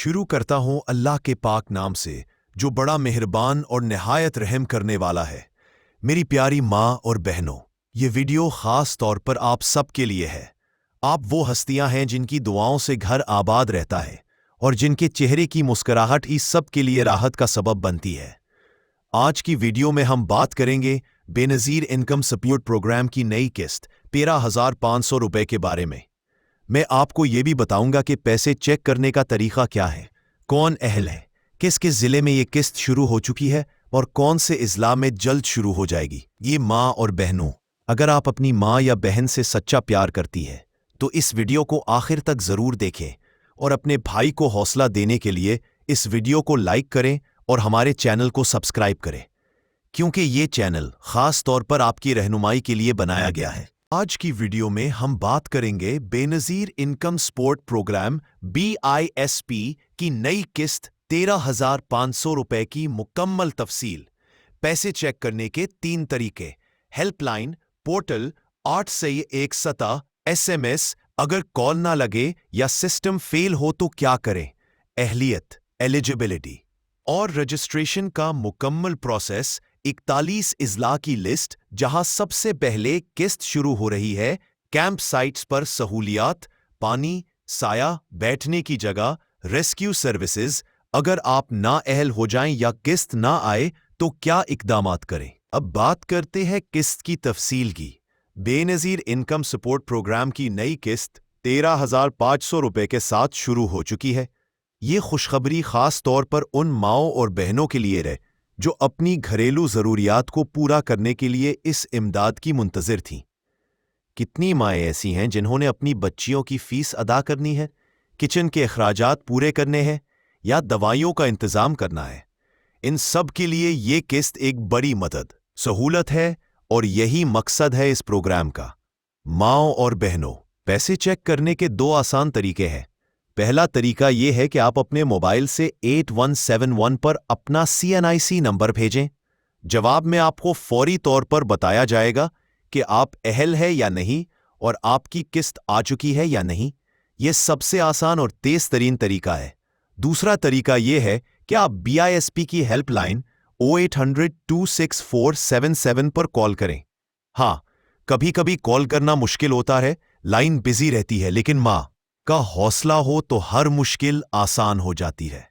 शुरू करता हूँ अल्लाह के पाक नाम से जो बड़ा मेहरबान और निहायत रहम करने वाला है। मेरी प्यारी माँ और बहनों, ये वीडियो ख़ास तौर पर आप सब के लिए है। आप वो हस्तियां हैं जिनकी दुआओं से घर आबाद रहता है और जिनके चेहरे की मुस्कुराहट ही सब के लिए राहत का सबब बनती है। आज की वीडियो में हम बात करेंगे बेनज़ीर इनकम सपोर्ट प्रोग्राम की नई किस्त 13,500 रुपये के बारे में। मैं आपको ये भी बताऊंगा कि पैसे चेक करने का तरीका क्या है, कौन अहल है, किस किस ज़िले में ये किस्त शुरू हो चुकी है और कौन से इज़ला में जल्द शुरू हो जाएगी। ये माँ और बहनों, अगर आप अपनी माँ या बहन से सच्चा प्यार करती है तो इस वीडियो को आखिर तक ज़रूर देखें और अपने भाई को हौसला देने के लिए इस वीडियो को लाइक करें और हमारे चैनल को सब्सक्राइब करें, क्योंकि ये चैनल ख़ास तौर पर आपकी रहनुमाई के लिए बनाया गया है। आज की वीडियो में हम बात करेंगे Benazir income support programme BISP की नई किस्त 13,500 रुपये की मुकम्मल तफसील। पैसे चेक करने के 3 तरीके: हेल्पलाइन, पोर्टल, 8 से 1 सतह, SMS, अगर कॉल ना लगे या सिस्टम फेल हो तो क्या करें, अहलियत, एलिजिबिलिटी और रजिस्ट्रेशन का मुकम्मल प्रोसेस, 41 इज़ला की लिस्ट जहां सबसे पहले किस्त शुरू हो रही है, कैंप साइट्स पर सहूलियात, पानी, साया, बैठने की जगह, रेस्क्यू सर्विसेज, अगर आप नाअहल हो जाएं या किस्त ना आए तो क्या इकदामात करें। अब बात करते हैं किस्त की तफसील की। बेनज़ीर इनकम सपोर्ट प्रोग्राम की नई किस्त 13,500 रुपये के साथ शुरू हो चुकी है। ये खुशखबरी ख़ास तौर पर उन माओं और बहनों के लिए रहे जो अपनी घरेलू ज़रूरियात को पूरा करने के लिए इस इमदाद की मुंतज़िर थीं। कितनी माएँ ऐसी हैं जिन्होंने अपनी बच्चियों की फ़ीस अदा करनी है, किचन के अखराजात पूरे करने हैं या दवाइयों का इंतज़ाम करना है। इन सब के लिए ये किस्त एक बड़ी मदद, सहूलत है और यही मकसद है इस प्रोग्राम का। माओं और बहनों, पैसे चेक करने के 2 आसान तरीके हैं। पहला तरीका यह है कि आप अपने मोबाइल से 8171 पर अपना CNIC नंबर भेजें। जवाब में आपको फौरी तौर पर बताया जाएगा कि आप अहल है या नहीं और आपकी किस्त आ चुकी है या नहीं। यह सबसे आसान और तेज़ तरीन तरीका है। दूसरा तरीका यह है कि आप BISP की हेल्पलाइन 0800-264-77 पर कॉल करें। हाँ, कभी कभी कॉल करना मुश्किल होता है, लाइन बिजी रहती है, लेकिन माँ का हौसला हो तो हर मुश्किल आसान हो जाती है।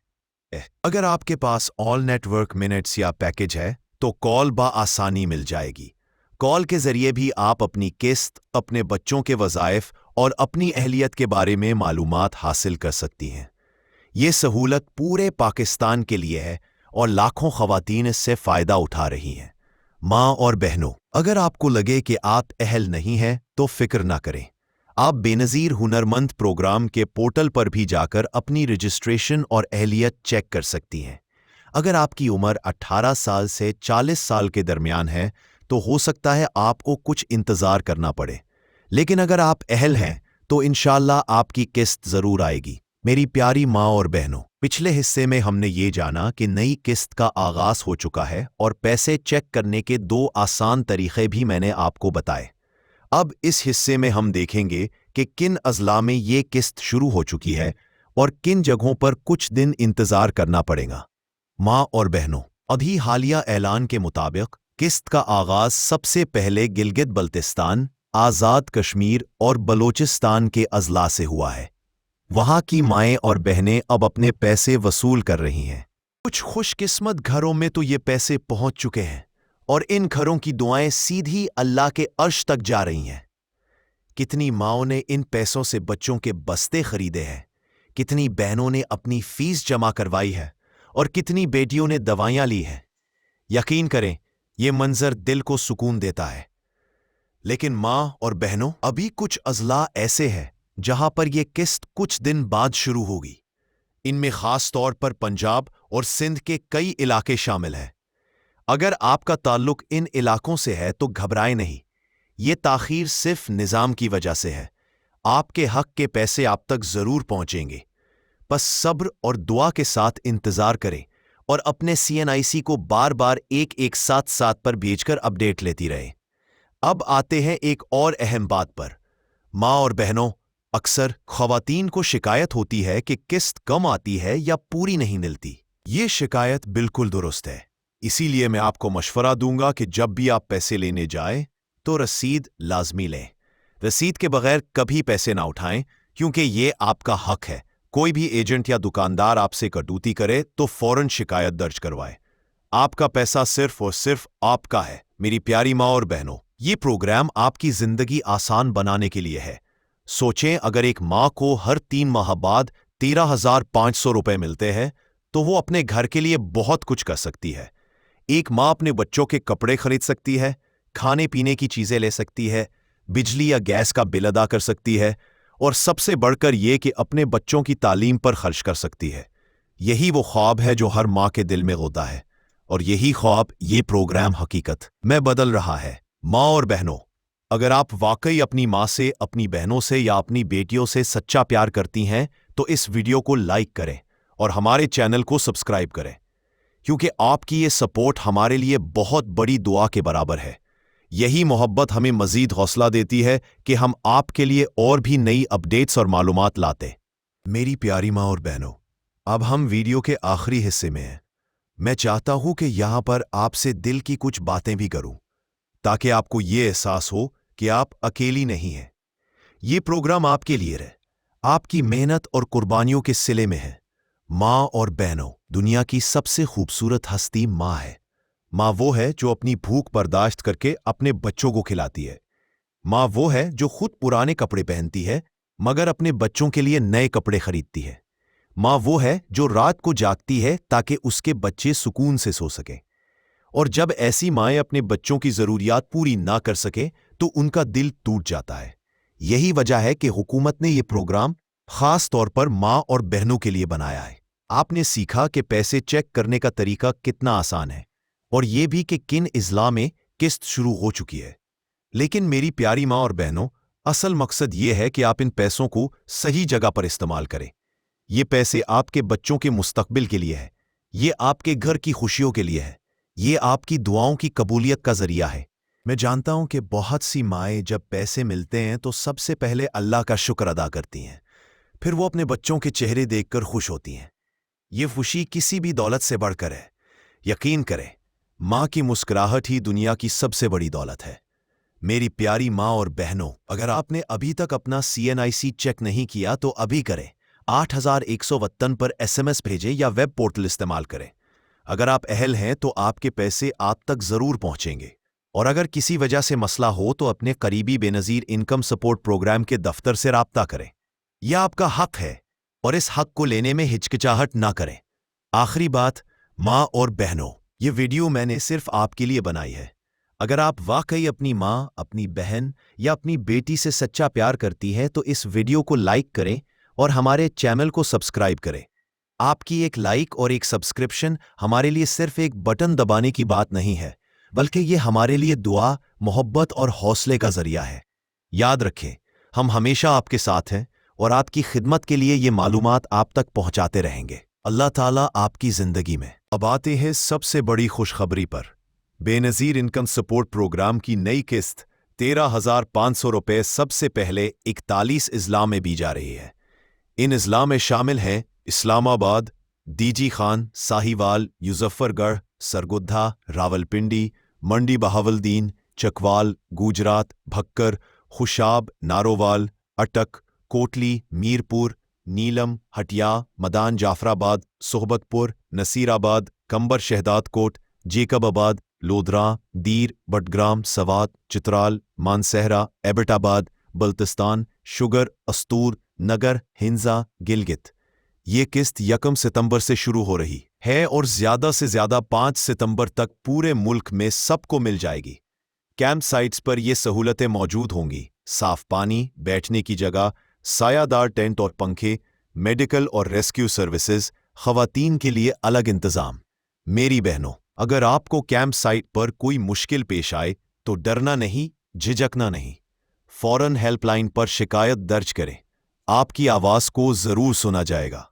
अगर आपके पास ऑल नेटवर्क मिनट्स या पैकेज है तो कॉल आसानी मिल जाएगी। कॉल के जरिए भी आप अपनी किस्त, अपने बच्चों के वज़ाइफ और अपनी अहलियत के बारे में मालूमात हासिल कर सकती हैं। ये सहूलत पूरे पाकिस्तान के लिए है और लाखों ख़वातीन इससे फ़ायदा उठा रही हैं। माँ और बहनों, अगर आपको लगे कि आप अहल नहीं हैं तो फ़िक्र ना करें। आप बेनज़ीर हुनरमंद प्रोग्राम के पोर्टल पर भी जाकर अपनी रजिस्ट्रेशन और अहलियत चेक कर सकती हैं। अगर आपकी उम्र 18 साल से 40 साल के दरमियान है तो हो सकता है आपको कुछ इंतज़ार करना पड़े, लेकिन अगर आप अहल हैं तो इंशाअल्लाह आपकी किस्त ज़रूर आएगी। मेरी प्यारी माँ और बहनों, पिछले हिस्से में हमने ये जाना कि नई किस्त का आगाज़ हो चुका है और पैसे चेक करने के 2 आसान तरीक़े भी मैंने आपको बताए। अब इस हिस्से में हम देखेंगे कि किन अज़ला में ये किस्त शुरू हो चुकी है और किन जगहों पर कुछ दिन इंतज़ार करना पड़ेगा। माँ और बहनों, अभी हालिया ऐलान के मुताबिक किस्त का आगाज़ सबसे पहले गिलगित बल्तिस्तान, आज़ाद कश्मीर और बलोचिस्तान के अज़ला से हुआ है। वहाँ की माएँ और बहनें अब अपने पैसे वसूल कर रही हैं। कुछ खुशकिस्मत घरों में तो ये पैसे पहुँच चुके हैं और इन घरों की दुआएं सीधी अल्लाह के अर्श तक जा रही हैं। कितनी माँओं ने इन पैसों से बच्चों के बस्ते खरीदे हैं, कितनी बहनों ने अपनी फीस जमा करवाई है और कितनी बेटियों ने दवाइयाँ ली हैं। यकीन करें, ये मंजर दिल को सुकून देता है। लेकिन माँ और बहनों, अभी कुछ अज़ला ऐसे हैं जहां पर यह किस्त कुछ दिन बाद शुरू होगी। इनमें ख़ास तौर पर पंजाब और सिंध के कई इलाके शामिल हैं। अगर आपका ताल्लुक इन इलाकों से है तो घबराएं नहीं, ये ताख़ीर सिर्फ निज़ाम की वजह से है। आपके हक़ के पैसे आप तक ज़रूर पहुँचेंगे। बस सब्र और दुआ के साथ इंतज़ार करें और अपने CNIC को बार बार 1177 पर भेजकर अपडेट लेती रहें। अब आते हैं एक और अहम बात पर। माँ और बहनों, अक्सर ख़वातीन को शिकायत होती है कि किस्त कम आती है या पूरी नहीं मिलती। ये शिकायत बिल्कुल दुरुस्त है। इसीलिए मैं आपको मशवरा दूंगा कि जब भी आप पैसे लेने जाएं तो रसीद लाजमी लें। रसीद के बगैर कभी पैसे ना उठाएं, क्योंकि ये आपका हक है। कोई भी एजेंट या दुकानदार आपसे कटौती करे तो फौरन शिकायत दर्ज करवाएं। आपका पैसा सिर्फ और सिर्फ आपका है। मेरी प्यारी माँ और बहनों, ये प्रोग्राम आपकी जिंदगी आसान बनाने के लिए है। सोचें, अगर एक माँ को हर 3 माह बाद 13,500 रुपए मिलते हैं तो वो अपने घर के लिए बहुत कुछ कर सकती है। एक माँ अपने बच्चों के कपड़े खरीद सकती है, खाने पीने की चीजें ले सकती है, बिजली या गैस का बिल अदा कर सकती है, और सबसे बढ़कर ये कि अपने बच्चों की तालीम पर खर्च कर सकती है। यही वो ख्वाब है जो हर माँ के दिल में होता है, और यही ख्वाब ये प्रोग्राम हकीकत में बदल रहा है। माँ और बहनों, अगर आप वाकई अपनी माँ से, अपनी बहनों से या अपनी बेटियों से सच्चा प्यार करती हैं तो इस वीडियो को लाइक करें और हमारे चैनल को सब्सक्राइब करें, क्योंकि आपकी ये सपोर्ट हमारे लिए बहुत बड़ी दुआ के बराबर है। यही मोहब्बत हमें मजीद हौसला देती है कि हम आपके लिए और भी नई अपडेट्स और मालूमात लाते। मेरी प्यारी माँ और बहनों, अब हम वीडियो के आखिरी हिस्से में हैं। मैं चाहता हूं कि यहां पर आपसे दिल की कुछ बातें भी करूं, ताकि आपको ये एहसास हो कि आप अकेली नहीं हैं। ये प्रोग्राम आपके लिए है, आपकी मेहनत और कुर्बानियों के सिले में है। माँ और बहनों, दुनिया की सबसे खूबसूरत हस्ती माँ है। माँ वो है जो अपनी भूख बर्दाश्त करके अपने बच्चों को खिलाती है। माँ वो है जो खुद पुराने कपड़े पहनती है मगर अपने बच्चों के लिए नए कपड़े खरीदती है। माँ वो है जो रात को जागती है ताकि उसके बच्चे सुकून से सो सकें। और जब ऐसी माएँ अपने बच्चों की ज़रूरियात पूरी ना कर सके तो उनका दिल टूट जाता है। यही वजह है कि हुकूमत ने ये प्रोग्राम खास तौर पर माँ और बहनों के लिए बनाया है। आपने सीखा कि पैसे चेक करने का तरीका कितना आसान है, और ये भी कि किन इज़ला में किस्त शुरू हो चुकी है। लेकिन मेरी प्यारी माँ और बहनों, असल मकसद ये है कि आप इन पैसों को सही जगह पर इस्तेमाल करें। ये पैसे आपके बच्चों के मुस्तकबिल के लिए है, ये आपके घर की खुशियों के लिए है, ये आपकी दुआओं की कबूलियत का जरिया है। मैं जानता हूं कि बहुत सी माएँ जब पैसे मिलते हैं तो सबसे पहले अल्लाह का शुक्र अदा करती हैं, फिर वो अपने बच्चों के चेहरे देखकर खुश होती हैं। ये खुशी किसी भी दौलत से बढ़कर है। यकीन करें, माँ की मुस्कुराहट ही दुनिया की सबसे बड़ी दौलत है। मेरी प्यारी माँ और बहनों, अगर आपने अभी तक अपना CNIC चेक नहीं किया तो अभी करें। 8152 पर SMS भेजें या वेब पोर्टल इस्तेमाल करें। अगर आप अहल हैं तो आपके पैसे आप तक ज़रूर पहुंचेंगे। और अगर किसी वजह से मसला हो तो अपने करीबी बेनज़ीर इनकम सपोर्ट प्रोग्राम के दफ्तर से राब्ता करें। यह आपका हक है और इस हक को लेने में हिचकिचाहट ना करें। आखिरी बात, माँ और बहनों, ये वीडियो मैंने सिर्फ आपके लिए बनाई है। अगर आप वाकई अपनी माँ, अपनी बहन या अपनी बेटी से सच्चा प्यार करती हैं तो इस वीडियो को लाइक करें और हमारे चैनल को सब्सक्राइब करें। आपकी एक लाइक और एक सब्सक्रिप्शन हमारे लिए सिर्फ एक बटन दबाने की बात नहीं है, बल्कि ये हमारे लिए दुआ, मोहब्बत और हौसले का जरिया है। याद रखें, हम हमेशा आपके साथ हैं और आपकी खिदमत के लिए ये मालूमात आप तक पहुंचाते रहेंगे। अल्लाह ताला आपकी जिंदगी में। अब आते हैं सबसे बड़ी खुशखबरी पर। बेनज़ीर इनकम सपोर्ट प्रोग्राम की नई किस्त 13,500 रुपये सबसे पहले 41 अजला में दी जा रही है। इन अजला में शामिल हैं इस्लामाबाद, डीजी खान, साहिवाल, मुजफ्फरगढ़, सरगोधा, रावलपिंडी, मंडी बहावलदीन, चकवाल, गुजरात, भक्कर, खुशाब, नारोवाल, अटक, कोटली, मीरपुर, नीलम, हटिया, मदान जाफराबाद, सोहबतपुर, नसीराबाद, कंबर शहदादकोट, जेकबाबाद, लोधरा, दीर, बटग्राम, सवात, चित्राल, मानसहरा, एबटाबाद, बल्तिस्तान, शुगर, अस्तूर, नगर, हिंजा, गिलगित। ये किस्त 1 सितंबर से शुरू हो रही है और ज़्यादा से ज़्यादा 5 सितंबर तक पूरे मुल्क में सबको मिल जाएगी। कैंप साइट्स पर ये सहूलतें मौजूद होंगी: साफ पानी, बैठने की जगह, सायादार टेंट और पंखे, मेडिकल और रेस्क्यू सर्विसेज, खवातीन के लिए अलग इंतज़ाम। मेरी बहनों, अगर आपको कैंप साइट पर कोई मुश्किल पेश आए तो डरना नहीं, झिझकना नहीं। फौरन हेल्पलाइन पर शिकायत दर्ज करें, आपकी आवाज़ को ज़रूर सुना जाएगा।